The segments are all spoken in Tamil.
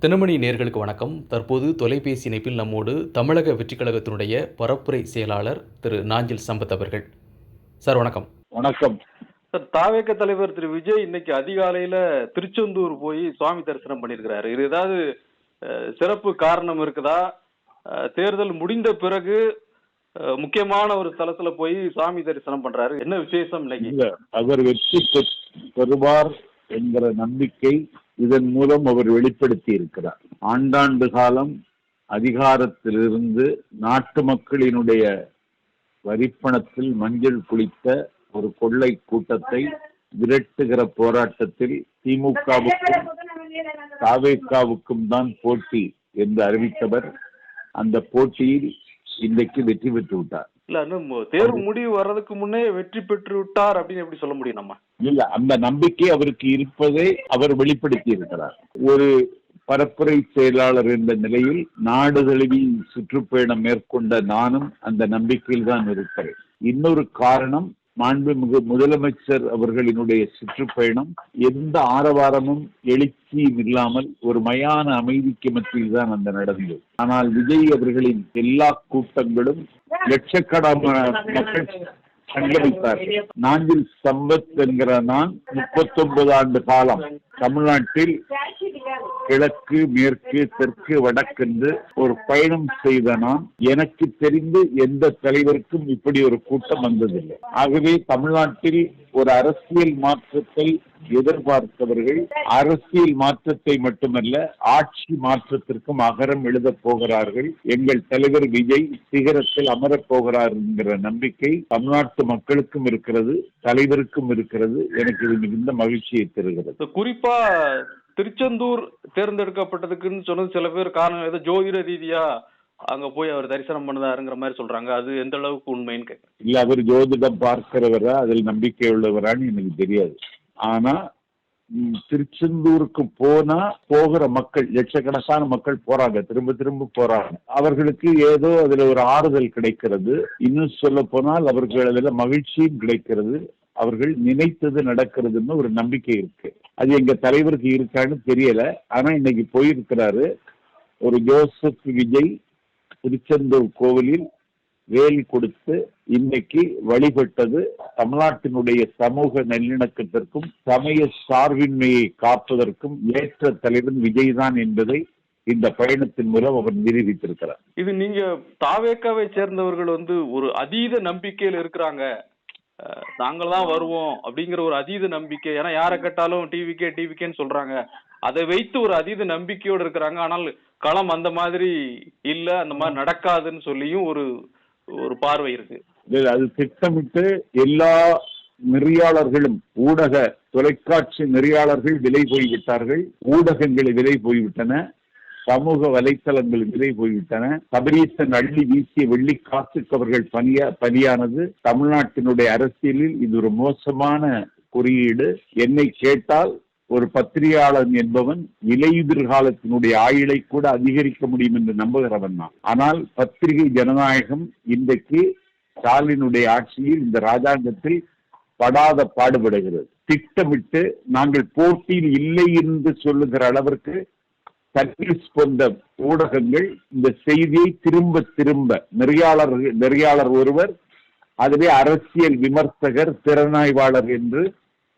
தினமணி நேயர்களுக்கு வணக்கம். தற்போது தொலைபேசி இணைப்பில் நம்மோடு தமிழக வெற்றிக் கழகத்தினுடைய பரப்புரை செயலாளர் திரு நாஞ்சில் சம்பத் அவர்கள். சார் வணக்கம். வணக்கம் சார். தாவேக தலைவர் திரு விஜய் இன்னைக்கு அதிகாலையில திருச்செந்தூர் போய் சுவாமி தரிசனம் பண்ணியிருக்கிறாரு. இது ஏதாவது சிறப்பு காரணம் இருக்குதா? தேர்தல் முடிந்த பிறகு முக்கியமான ஒரு ஸ்தலத்துல போய் சுவாமி தரிசனம் பண்றாரு, என்ன விசேஷம் இன்னைக்கு? இல்ல, அவர் வெற்றி பெறுவார் என்கிற நம்பிக்கை இதன் மூலம் அவர் வெளிப்படுத்தி இருக்கிறார். ஆண்டாண்டு காலம் அதிகாரத்திலிருந்து நாட்டு மக்களினுடைய வரிப்பணத்தில் மஞ்சள் குளித்த ஒரு கொள்ளை கூட்டத்தை விரட்டுகிற போராட்டத்தில் திமுகவுக்கும் தாவேகாவுக்கும் தான் போட்டி என்று அறிவித்தவர் அந்த போட்டியில் இன்றைக்கு வெற்றி பெற்று விட்டார். இல்ல, தேர்வு முடிவு வர்றதுக்கு முன்னே வெற்றி பெற்று விட்டார் அப்படின்னு எப்படி சொல்ல முடியும் நம்ம? இல்ல, அந்த நம்பிக்கை அவருக்கு இருப்பதை அவர் வெளிப்படுத்தி இருக்கிறார். ஒரு பரப்புரை செயலாளர் என்ற நிலையில் நாடு தழுவி சுற்றுப்பயணம் மேற்கொண்ட நானும் அந்த நம்பிக்கையில் தான் இருக்கிறேன். இன்னொரு காரணம், மாண்புமிகு முதலமைச்சர் அவர்களினுடைய சுற்றுப்பயணம் எந்த ஆரவாரமும் எழுச்சியும் இல்லாமல் ஒரு மயான அமைதிக்கு மத்தியில் தான் அந்த நடந்தது. ஆனால் விஜய் அவர்களின் எல்லா கூட்டங்களும் லட்சக்கணக்கான மக்கள் சங்கமித்தார். நாஞ்சில் சம்பத் என்கிற நான் 39 ஆண்டு காலம் தமிழ்நாட்டில் கிழக்கு, மேற்கு, தெற்கு, வடக்கென்று ஒரு பயணம் செய்த நான், எனக்கு தெரிந்து எந்த தலைவருக்கும் இப்படி ஒரு கூட்டம் வந்ததில்லை. ஆகவே தமிழ்நாட்டில் ஒரு அரசியல் மாற்றத்தை எதிர்பார்த்தவர்கள் அரசியல் மாற்றத்தை மட்டுமல்ல ஆட்சி மாற்றத்திற்கும் அகரம் எழுதப் போகிறார்கள். எங்கள் தலைவர் விஜய் சிகரத்தில் அமரப் போகிறார் என்கிற நம்பிக்கை தமிழ்நாட்டு மக்களுக்கும் இருக்கிறது, தலைவருக்கும் இருக்கிறது. எனக்கு இது மிகுந்த மகிழ்ச்சியை தருகிறது. குறிப்பா திருச்செந்தூர் தேர்ந்தெடுக்கப்பட்டதுக்குன்னு சொன்னது சில பேர் காரணம் ஏதோ ஜோதிட ரீதியா அங்க போய் அவர் தரிசனம் பண்ணதாருங்கிற மாதிரி சொல்றாங்க. அது எந்த அளவுக்கு உண்மைன்னு கேட்க? இல்ல, அவர் ஜோதிடம் பார்க்கிறவரா, அதில் நம்பிக்கை உள்ளவரான்னு எனக்கு தெரியாது. ஆனா திருச்செந்தூருக்கு போகிற மக்கள், லட்சக்கணக்கான மக்கள் போறாங்க, திரும்ப திரும்ப போறாங்க. அவர்களுக்கு ஏதோ அதுல ஒரு ஆறுதல் கிடைக்கிறது. இன்னும் சொல்ல போனால் அவர்கள் அதுல மகிழ்ச்சியும் கிடைக்கிறது. அவர்கள் நினைத்தது நடக்கிறதுன்னு ஒரு நம்பிக்கை இருக்கு. அது எங்க தலைவருக்கு இருக்கான்னு தெரியல. ஆனா இன்னைக்கு போயிருக்கிறாரு. ஒரு ஜோசப் விஜய் திருச்செந்தூர் கோவிலில் வேலி கொடுத்து இன்னைக்கு வழிபட்டது தமிழ்நாட்டினுடைய சமூக நல்லிணக்கத்திற்கும் சமய சார்பின்மையை காப்பதற்கும் ஏற்ற தலைவன் விஜய் தான் என்பதை இந்த பயணத்தின் மூலம் அவர் நிரூபித்திருக்கிறார். இது நீங்க தாவேக்காவை சேர்ந்தவர்கள் ஒரு அதீத நம்பிக்கையில் இருக்கிறாங்க, நாங்கள் தான் வருவோம் அப்படிங்கிற ஒரு அதீத நம்பிக்கை. ஏன்னா யாரை கேட்டாலும் டிவிக்கேன்னு சொல்றாங்க. அதை வைத்து ஒரு அதீத நம்பிக்கையோடு இருக்கிறாங்க. ஆனால் களம் அந்த மாதிரி இல்ல, அந்த மாதிரி நடக்காதுன்னு சொல்லியும் ஒரு பார்வை இருக்கு. அது திட்டமிட்டு எல்லா நெறியாளர்களும், ஊடக தொலைக்காட்சி நெறியாளர்கள் விலை போய்விட்டார்கள், ஊடகங்கள் விலை போய்விட்டன, சமூக வலைத்தளங்கள் விலை போய்விட்டன. சபரீசன் அள்ளி வீசிய வெள்ளி காசுக்கு அவர்கள் பலியானது. தமிழ்நாட்டினுடைய அரசியலில் இது ஒரு மோசமான குறியீடு. என்னை கேட்டால் ஒரு பத்திரிகையாளன் என்பவன் இலையுதிர்காலத்தினுடைய ஆயுளை கூட அதிகரிக்க முடியும் என்று நம்புகிறவன் தான். ஆனால் பத்திரிகை ஜனநாயகம் இன்றைக்கு ஸ்டாலினுடைய ஆட்சியில் இந்த ராஜாங்கத்தில் படாத பாடுபடுகிறது. திட்டமிட்டு நாங்கள் போட்டியில் இல்லை என்று சொல்லுகிற அளவிற்கு சர்வீஸ் போன்ற ஊடகங்கள் இந்த செய்தியை திரும்ப நெறியாளர் ஒருவர், அதுவே அரசியல் விமர்சகர், திறனாய்வாளர் என்று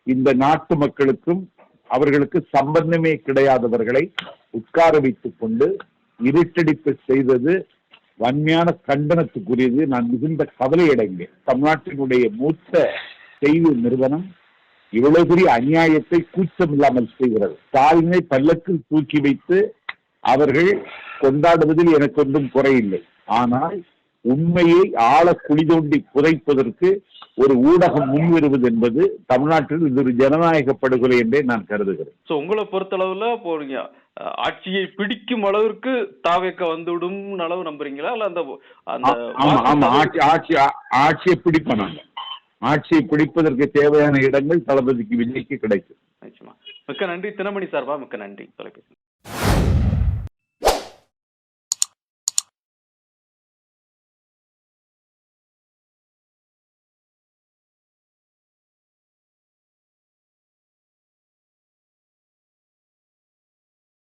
இந்த நாட்டு மக்களுக்கும் அவர்களுக்கு சம்பந்தமே கிடையாதவர்களை உட்கார வைத்துக் கொண்டு இருட்டடிப்பு செய்தது வன்மையான கண்டனத்துக்குரியது. நான் மிகுந்த கவலை அடைந்தேன். தமிழ்நாட்டினுடைய மூத்த செய்தி நிறுவனம் இவ்வளவு பெரிய அநியாயத்தை கூச்சம் இல்லாமல் செய்கிறது. ஸ்டாலினை பல்லக்கில் தூக்கி வைத்து அவர்கள் கொண்டாடுவதில் எனக்கு ஒன்றும் குறையில்லை. ஆனால் உண்மையை ஆழ குழி தோண்டி புதைப்பதற்கு ஒரு ஊடகம் முன்வருவது என்பது தமிழ்நாட்டில் இது ஒரு ஜனநாயக படுகொலை என்றே நான் கருதுகிறேன். உங்களை பொறுத்தளவுல போறீங்க, ஆட்சியை பிடிக்கும் அளவிற்கு தாவேக்க வந்துவிடும் அளவு நம்புறீங்களா? இல்ல ஆட்சியை பிடிப்போம். நாங்க ஆட்சியை பிடிப்பதற்கு தேவையான இடங்கள் தளபதிக்கு விஜய்க்கு கிடைக்கும். மிக்க நன்றி. தினமணி சார்பா மிக்க நன்றி. தொலைபேசி